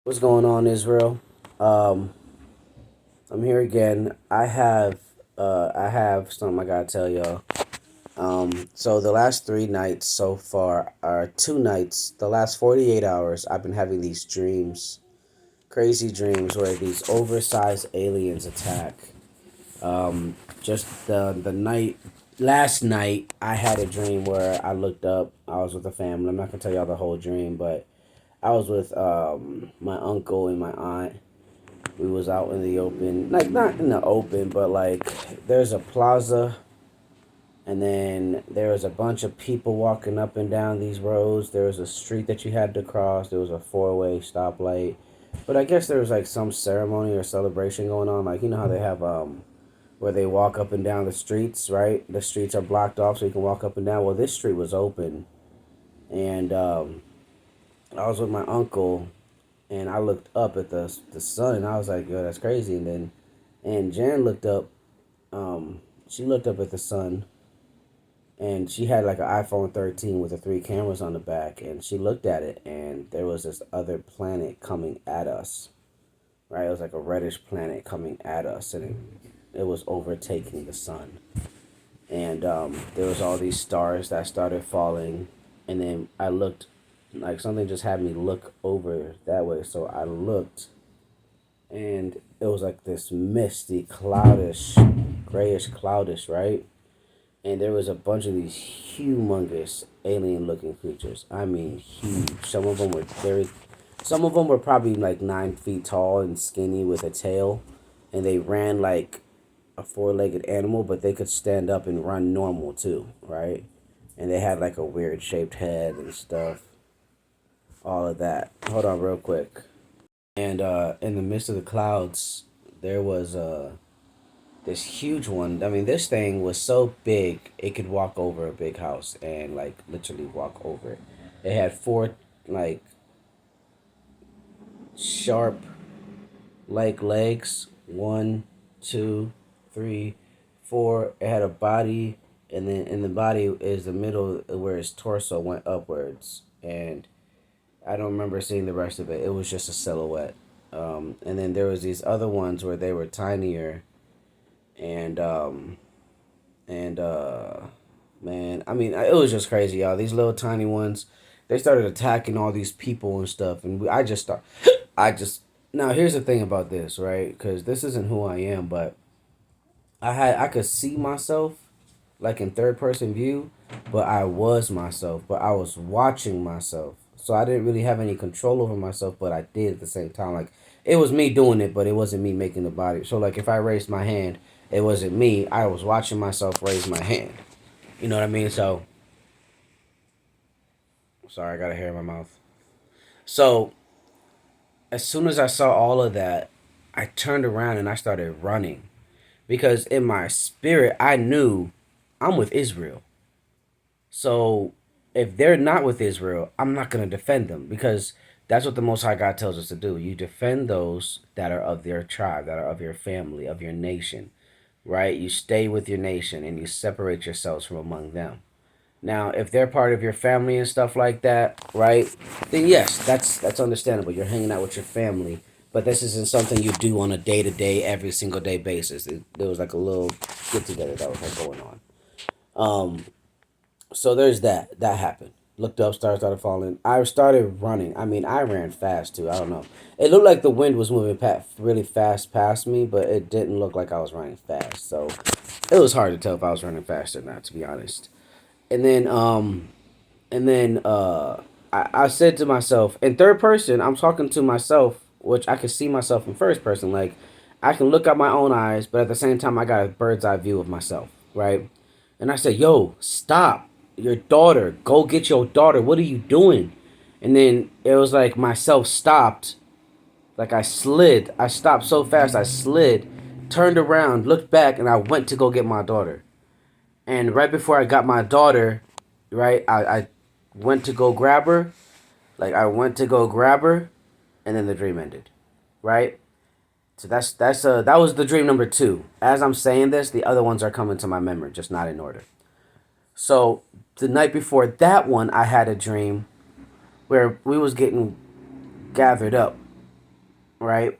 What's going on, Israel? Um, I'm here again. I have something I gotta tell y'all. So the last 3 nights so far are 2 nights. The last 48 hours, I've been having these dreams, crazy dreams where these oversized aliens attack. Just the night last night, I had a dream where I looked up. I was with a family. I'm not gonna tell y'all the whole dream, but I was with my uncle and my aunt. We was out in the open, like not in the open, but like there's a plaza, and then there was a bunch of people walking up and down these roads. There was a street that you had to cross. There was a four-way stoplight, but I guess there was like some ceremony or celebration going on. Like, you know how they have where they walk up and down the streets, right? The streets are blocked off so you can walk up and down. Well, this street was open, and I was with my uncle, and I looked up at the sun, and I was like, "Yo, that's crazy." And Jan looked up. She looked up at the sun, and she had like an iPhone 13 with the three cameras on the back, and she looked at it, and there was this other planet coming at us. Right, it was like a reddish planet coming at us, and it was overtaking the sun. And there was all these stars that started falling, and then I looked, like something just had me look over that way. So I looked, and it was like this misty, cloudish, grayish, cloudish, right? And there was a bunch of these humongous alien-looking creatures. I mean, huge. Some of them were probably like 9 feet tall and skinny with a tail, and they ran like a four-legged animal, but they could stand up and run normal too, right? And they had like a weird shaped head and stuff. All of that. Hold on, real quick. And in the midst of the clouds, there was this huge one. I mean, this thing was so big it could walk over a big house and like literally walk over it. It had four like sharp like legs. One, two, three, four. It had a body, and then in the body is the middle where its torso went upwards. And I don't remember seeing the rest of it. It was just a silhouette. And then there was these other ones where they were tinier, and and man, I mean, it was just crazy, y'all. These little tiny ones, they started attacking all these people and stuff, and I just start, I just now here's the thing about this, right? Because this isn't who I am, but I could see myself like in third person view, but I was myself, but I was watching myself. So I didn't really have any control over myself, but I did at the same time. Like, it was me doing it, but it wasn't me making the body. So like if I raised my hand, it wasn't me. I was watching myself raise my hand. You know what I mean? So sorry, I got a hair in my mouth. So as soon as I saw all of that, I turned around and I started running because in my spirit I knew I'm with Israel. So if they're not with Israel, I'm not going to defend them because that's what the Most High God tells us to do. You defend those that are of their tribe, that are of your family, of your nation, right? You stay with your nation and you separate yourselves from among them. Now, if they're part of your family and stuff like that, right? Then yes, that's understandable. You're hanging out with your family, but this isn't something you do on a day to day, every single day basis. There was like a little get together that was like going on. Um, so there's that. That happened. Looked up, stars started falling. I started running. I mean, I ran fast too. I don't know. It looked like the wind was moving really fast past me, but it didn't look like I was running fast. So it was hard to tell if I was running fast or not, to be honest. And then, I said to myself in third person. I'm talking to myself, which I can see myself in first person. Like I can look at my own eyes, but at the same time, I got a bird's eye view of myself, right? And I said, "Yo, stop! Your daughter. Go get your daughter. What are you doing?" And then it was like myself stopped. Like I slid. I stopped so fast. I slid, turned around, looked back, and I went to go get my daughter. And right before I got my daughter, right, I went to go grab her. Like I went to go grab her, and then the dream ended. Right. So that was the dream number two. As I'm saying this, the other ones are coming to my memory, just not in order. So the night before that one, I had a dream where we was getting gathered up, right?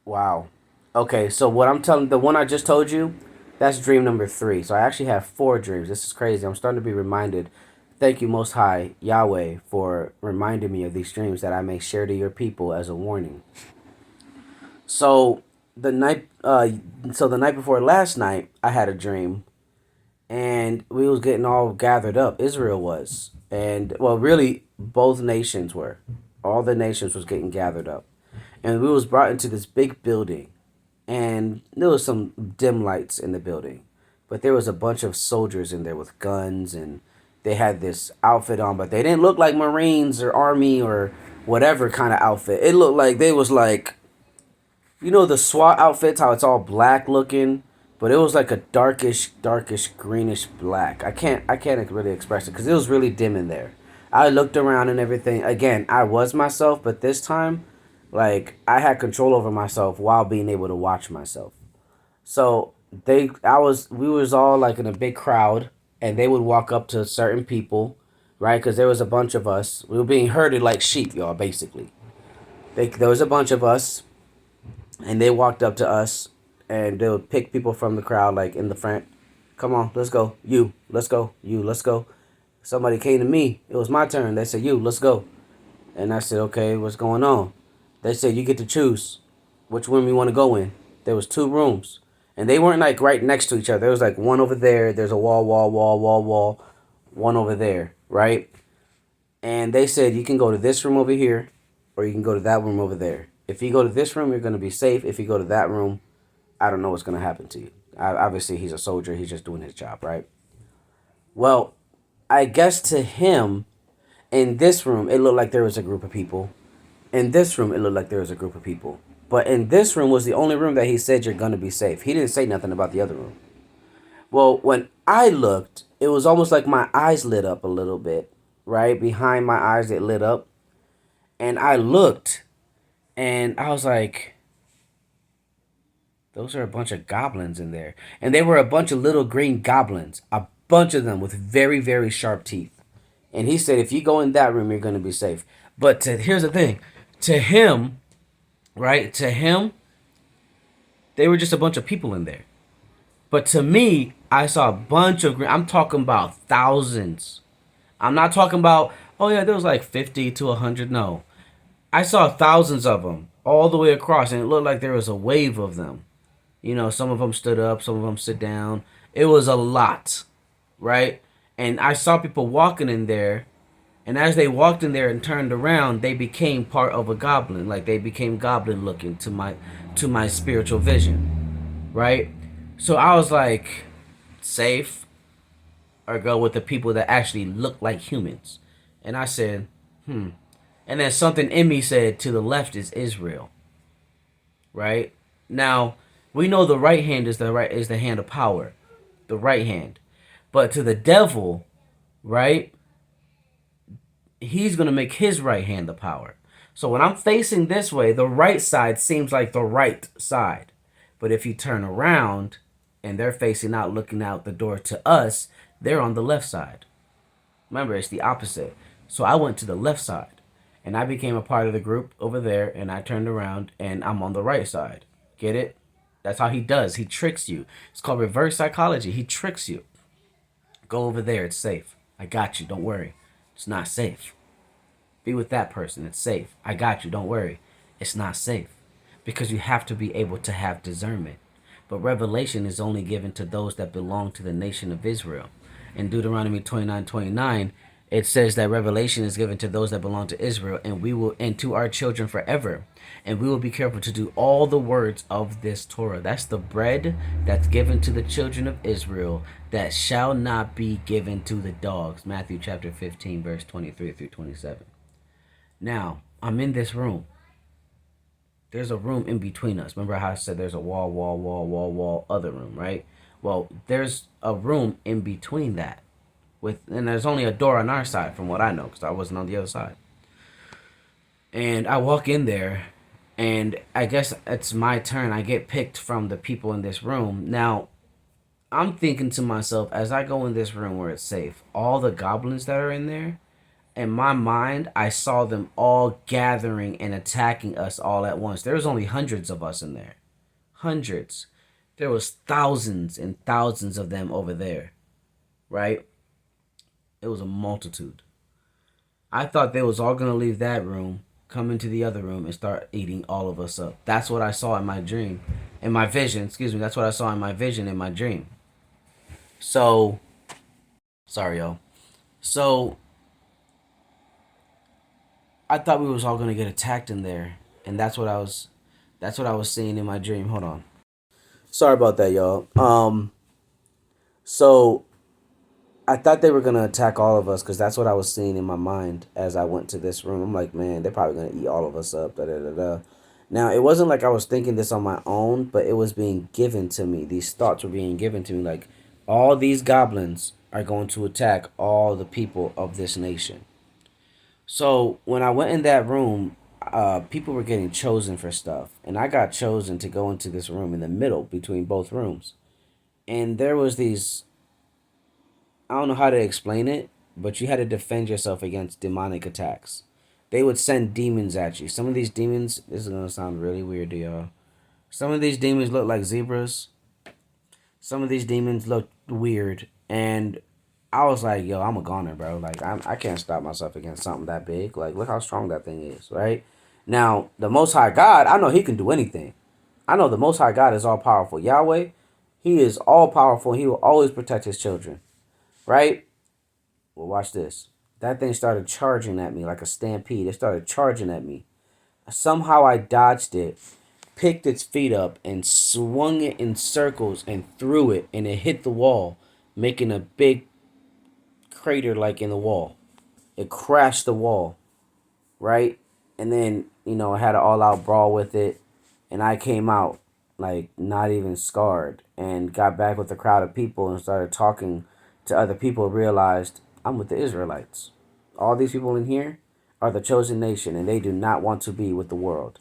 Wow. Okay, so what I'm telling, the one I just told you, that's dream number 3. So I actually have 4 dreams. This is crazy. I'm starting to be reminded. Thank you, Most High Yahweh, for reminding me of these dreams that I may share to your people as a warning. So the night, the night before last night, I had a dream, and we was getting all gathered up. Israel was, and well, really, both nations were. All the nations was getting gathered up, and we was brought into this big building, and there was some dim lights in the building, but there was a bunch of soldiers in there with guns, and they had this outfit on, but they didn't look like Marines or Army or whatever kind of outfit. It looked like they was like, you know, the SWAT outfits, how it's all black looking, but it was like a darkish greenish black. I can't really express it because it was really dim in there. I looked around and everything. Again, I was myself, but this time, like, I had control over myself while being able to watch myself. So we was all like in a big crowd, and they would walk up to certain people, right? Because there was a bunch of us. We were being herded like sheep, y'all. Basically, there was a bunch of us, and they walked up to us, and they would pick people from the crowd, like in the front. Come on, let's go. You, let's go. You, let's go. Somebody came to me. It was my turn. They said, you, let's go. And I said, okay, what's going on? They said, you get to choose which room you want to go in. There was 2 rooms. And they weren't like right next to each other. There was like one over there. There's a wall. One over there, right? And they said, you can go to this room over here, or you can go to that room over there. If you go to this room, you're going to be safe. If you go to that room, I don't know what's going to happen to you. Obviously, he's a soldier. He's just doing his job, right? Well, I guess to him, in this room, it looked like there was a group of people. In this room, it looked like there was a group of people. But in this room was the only room that he said you're going to be safe. He didn't say nothing about the other room. Well, when I looked, it was almost like my eyes lit up a little bit, right? Behind my eyes, it lit up. And I looked, and I was like, those are a bunch of goblins in there. And they were a bunch of little green goblins, a bunch of them with very, very sharp teeth. And he said, if you go in that room, you're going to be safe. But here's the thing. To him, right? To him, they were just a bunch of people in there. But to me, I saw a bunch of green. I'm talking about thousands. I'm not talking about, oh yeah, there was like 50 to 100. No. I saw thousands of them all the way across, and it looked like there was a wave of them. You know, some of them stood up, some of them sit down. It was a lot, right? And I saw people walking in there, and as they walked in there and turned around, they became part of a goblin. Like they became goblin looking to my spiritual vision, right? So I was like, safe, or go with the people that actually look like humans. And I said, And then something in me said, to the left is Israel, right? Now, we know the right hand is the hand of power, the right hand. But to the devil, right? He's going to make his right hand the power. So when I'm facing this way, the right side seems like the right side. But if you turn around and they're facing out, looking out the door to us, they're on the left side. Remember, it's the opposite. So I went to the left side, and I became a part of the group over there, and I turned around, and I'm on the right side. Get it? That's how he does. He tricks you. It's called reverse psychology. He tricks you. Go over there. It's safe. I got you. Don't worry. It's not safe. Be with that person. It's safe. I got you. Don't worry. It's not safe. Because you have to be able to have discernment. But revelation is only given to those that belong to the nation of Israel. In Deuteronomy 29:29, it says that revelation is given to those that belong to Israel, and to our children forever. And we will be careful to do all the words of this Torah. That's the bread that's given to the children of Israel that shall not be given to the dogs. Matthew chapter 15, verse 23 through 27. Now, I'm in this room. There's a room in between us. Remember how I said there's a wall, other room, right? Well, there's a room in between that. And there's only a door on our side from what I know, because I wasn't on the other side. And I walk in there, and I guess it's my turn. I get picked from the people in this room. Now, I'm thinking to myself, as I go in this room where it's safe, all the goblins that are in there, in my mind, I saw them all gathering and attacking us all at once. There was only hundreds of us in there. Hundreds. There was thousands and thousands of them over there, right? It was a multitude. I thought they was all gonna leave that room, come into the other room, and start eating all of us up. That's what I saw in my dream, in my vision. Excuse me. That's what I saw in my vision in my dream. So, sorry, y'all. So I thought we was all gonna get attacked in there, and that's what I was seeing in my dream. Hold on. Sorry about that, y'all. So I thought they were gonna attack all of us because that's what I was seeing in my mind as I went to this room. I'm like, man, they're probably gonna eat all of us up. Da da da da. Now it wasn't like I was thinking this on my own, but it was being given to me. These thoughts were being given to me. Like all these goblins are going to attack all the people of this nation. So when I went in that room, people were getting chosen for stuff, and I got chosen to go into this room in the middle between both rooms. And there was these, I don't know how to explain it, but you had to defend yourself against demonic attacks. They would send demons at you. Some of these demons, this is gonna sound really weird to y'all. Some of these demons look like zebras. Some of these demons look weird, and I was like, yo, I'm a goner, bro. Like, I can't stop myself against something that big. Like, look how strong that thing is, right? Now, the Most High God, I know He can do anything. I know the Most High God is all powerful. Yahweh, He is all powerful. He will always protect His children, right? Well, watch this. That thing started charging at me like a stampede. It started charging at me. Somehow I dodged it, picked its feet up, and swung it in circles and threw it, and it hit the wall, making a big crater like in the wall. It crashed the wall, right? And then, I had an all out brawl with it, and I came out like not even scarred and got back with a crowd of people and started talking to other people. Realized I'm with the Israelites. All these people in here are the chosen nation, and they do not want to be with the world.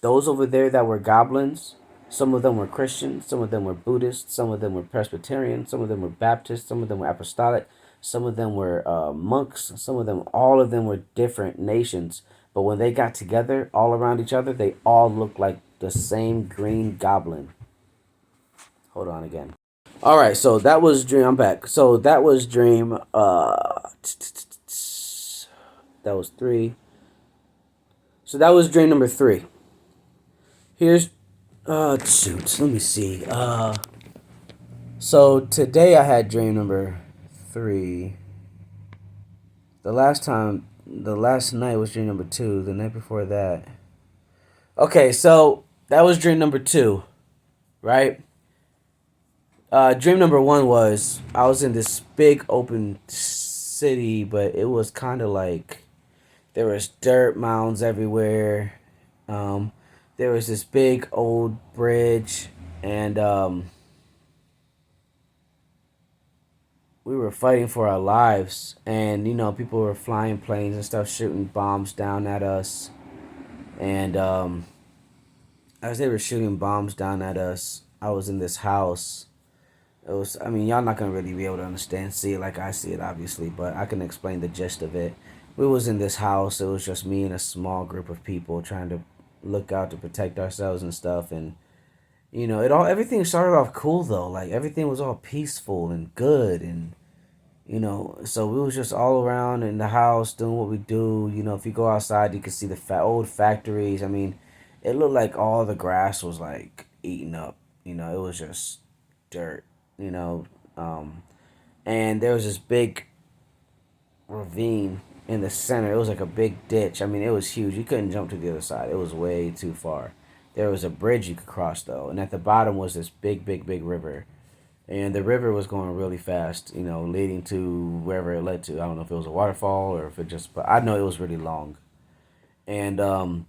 Those over there that were goblins, some of them were Christians, some of them were Buddhists, some of them were Presbyterian, some of them were Baptist, some of them were Apostolic, some of them were monks, some of them, all of them were different nations. But when they got together all around each other, they all looked like the same green goblin. Hold on again. All right, so that was Dream. I'm back. So that was Dream. That was 3. So that was Dream number 3. Here's shoot, let me see. So today I had dream number 3. The last night was dream number 2. The night before that. Okay, so that was dream number 2, right? Dream number 1 was I was in this big open city, but it was kind of like there was dirt mounds everywhere. There was this big old bridge, and we were fighting for our lives. And people were flying planes and stuff, shooting bombs down at us. And as they were shooting bombs down at us, I was in this house. It was, I mean, y'all not gonna really be able to see it like I see it, obviously, but I can explain the gist of it. We was in this house. It was just me and a small group of people trying to look out to protect ourselves and stuff. And everything started off cool though. Like everything was all peaceful and good, and so we was just all around in the house doing what we do. If you go outside, you can see the old factories. I mean, it looked like all the grass was like eaten up. It was just dirt. You know, um, and there was this big ravine in the center. It was like a big ditch. I mean, it was huge. You couldn't jump to the other side. It was way too far. There was a bridge you could cross though, and at the bottom was this big, big, big river. And the river was going really fast, leading to wherever it led to. I don't know if it was a waterfall or if it just, but I know it was really long. And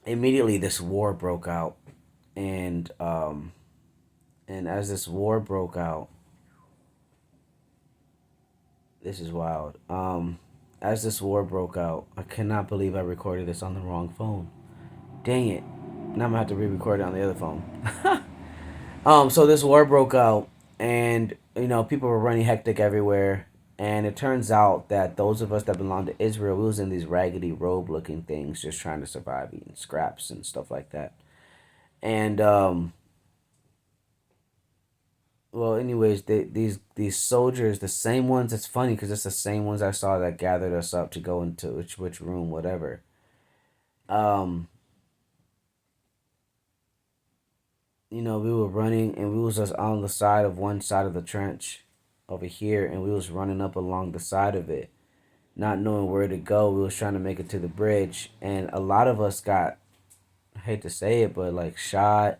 immediately this war broke out, and as this war broke out, this is wild. As this war broke out, I cannot believe I recorded this on the wrong phone. Dang it! Now I'm gonna have to re-record it on the other phone. So this war broke out, and people were running hectic everywhere. And it turns out that those of us that belong to Israel, we was in these raggedy robe looking things, just trying to survive, eating scraps and stuff like that. And well, anyways, these soldiers, the same ones. It's funny because it's the same ones I saw that gathered us up to go into which room, whatever. Um, we were running and we was just on the side of one side of the trench over here, and we was running up along the side of it, not knowing where to go. We was trying to make it to the bridge, and a lot of us got, I hate to say it, but like shot,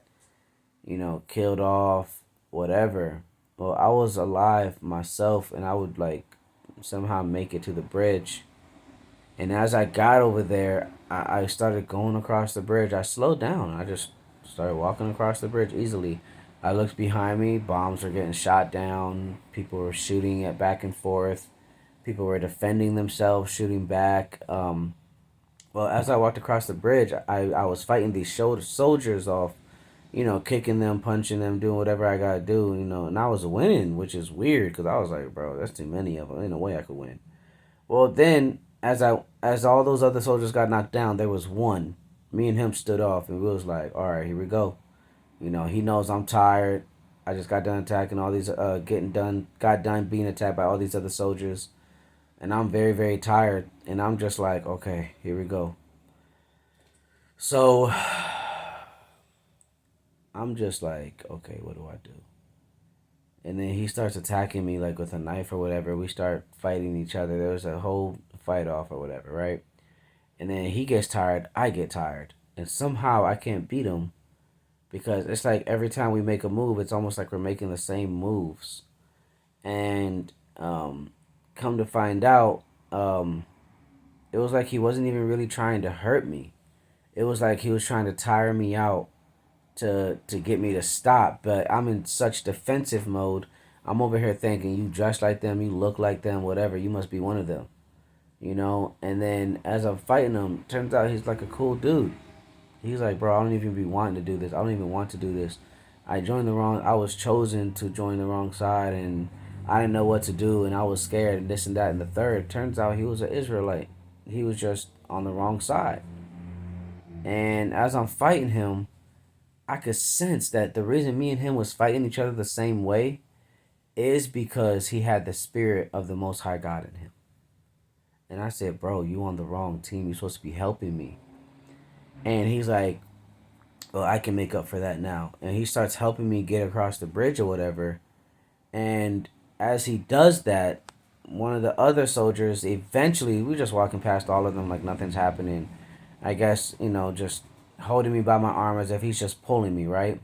killed off, whatever. Well, I was alive myself, and I would like somehow make it to the bridge. And as I got over there, I started going across the bridge. I slowed down. I just started walking across the bridge easily. I looked behind me. Bombs were getting shot down. People were shooting it back and forth. People were defending themselves, shooting back. Well, as I walked across the bridge, I was fighting these soldiers off, kicking them, punching them, doing whatever I gotta do, and I was winning, which is weird because I was like, bro, that's too many of them. Ain't no way I could win. Well, then as all those other soldiers got knocked down, there was one. Me and him stood off, and we was like, all right, here we go. He knows I'm tired. I just got done attacking all these, got done being attacked by all these other soldiers, and I'm very, very tired. And I'm just like, okay, here we go. So I'm just like, okay, what do I do? And then he starts attacking me like with a knife or whatever. We start fighting each other. There was a whole fight off or whatever, right? And then he gets tired, I get tired. And somehow I can't beat him because it's like every time we make a move, it's almost like we're making the same moves. And come to find out, it was like he wasn't even really trying to hurt me. It was like he was trying to tire me out to get me to stop. But I'm in such defensive mode. I'm over here thinking, you dress like them, you look like them, whatever. You must be one of them, And then as I'm fighting him, turns out he's like a cool dude. He's like, bro, I don't even be wanting to do this. I don't even want to do this. I was chosen to join the wrong side, and I didn't know what to do, and I was scared, and this and that and the third. Turns out he was an Israelite. He was just on the wrong side. And as I'm fighting him, I could sense that the reason me and him was fighting each other the same way is because he had the spirit of the Most High God in him. And I said, bro, you on the wrong team. You're supposed to be helping me. And he's like, well, I can make up for that now. And he starts helping me get across the bridge or whatever. And as he does that, one of the other soldiers, eventually, we're just walking past all of them like nothing's happening. I guess, just holding me by my arm as if he's just pulling me, right?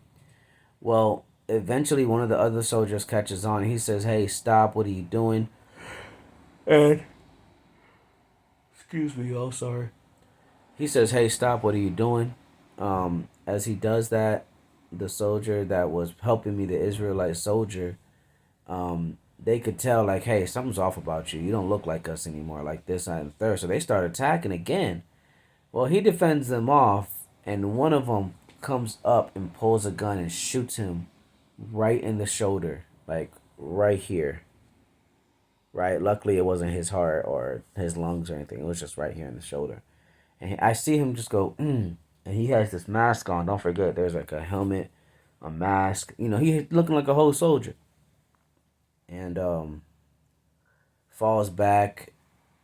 Well, eventually one of the other soldiers catches on. He says, hey, stop. What are you doing? And, excuse me, oh, sorry. He says, hey, stop. What are you doing? As he does that, the soldier that was helping me, the Israelite soldier, they could tell, like, hey, something's off about you. You don't look like us anymore, like this, that, and the third. So they start attacking again. Well, he defends them off, and one of them comes up and pulls a gun and shoots him right in the shoulder, like right here. Right? Luckily, it wasn't his heart or his lungs or anything. It was just right here in the shoulder. And I see him just go, and he has this mask on. Don't forget, there's like a helmet, a mask. He looking like a whole soldier. And falls back,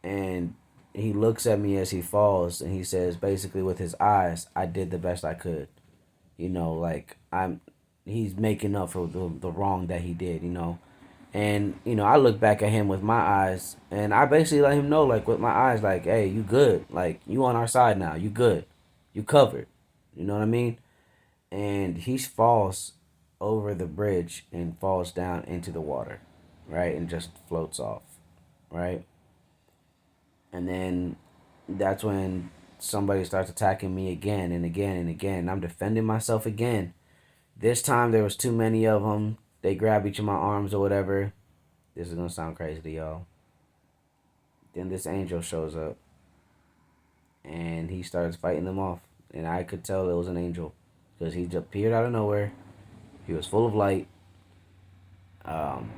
and he looks at me as he falls, and he says, basically with his eyes, I did the best I could. Like he's making up for the wrong that he did. And I look back at him with my eyes, and I basically let him know, like with my eyes, like, hey, you good? Like you on our side now? You good? You covered? You know what I mean? And he falls over the bridge and falls down into the water, right, and just floats off, right. And then that's when somebody starts attacking me again and again and again. I'm defending myself again. This time there was too many of them. They grab each of my arms or whatever. This is gonna sound crazy to y'all. Then this angel shows up, and he starts fighting them off. And I could tell it was an angel because he just appeared out of nowhere. He was full of light. Um,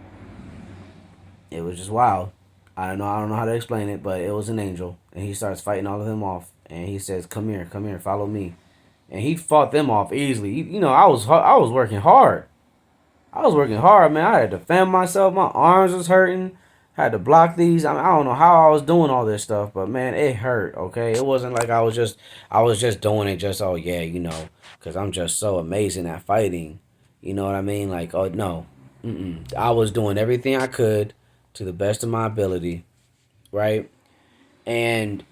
it was just wild. I don't know how to explain it, but it was an angel, and he starts fighting all of them off, and he says, come here, follow me," and he fought them off easily. You know, I was working hard. I was working hard, man. I had to fan myself. My arms was hurting. Had to block these. I don't know how I was doing all this stuff, but man, it hurt. Okay, it wasn't like I was just doing it just oh yeah, you know, because I'm just so amazing at fighting. You know what I mean? Like oh no, I was doing everything I could to the best of my ability, right? And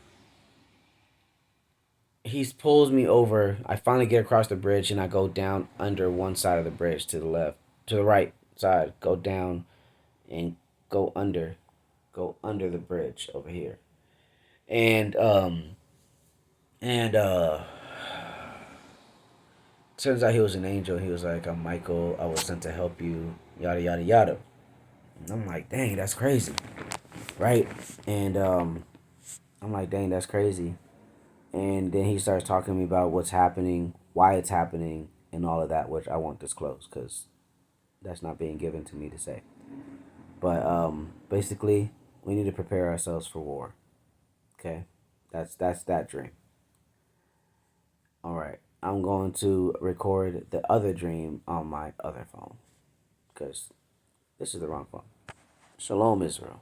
he pulls me over. I finally get across the bridge and I go down under one side of the bridge to the left, to the right side, go down and go under, go under the bridge over here. And and turns out he was an angel. He was like, "I'm Michael. I was sent to help you." Yada yada yada. And I'm like, "Dang, that's crazy, right?" And I'm like, "Dang, that's crazy." And then he starts talking to me about what's happening, why it's happening, and all of that, which I won't disclose because that's not being given to me to say. But basically, we need to prepare ourselves for war. Okay, that's that dream. All right, I'm going to record the other dream on my other phone because this is the wrong phone. Shalom, Israel.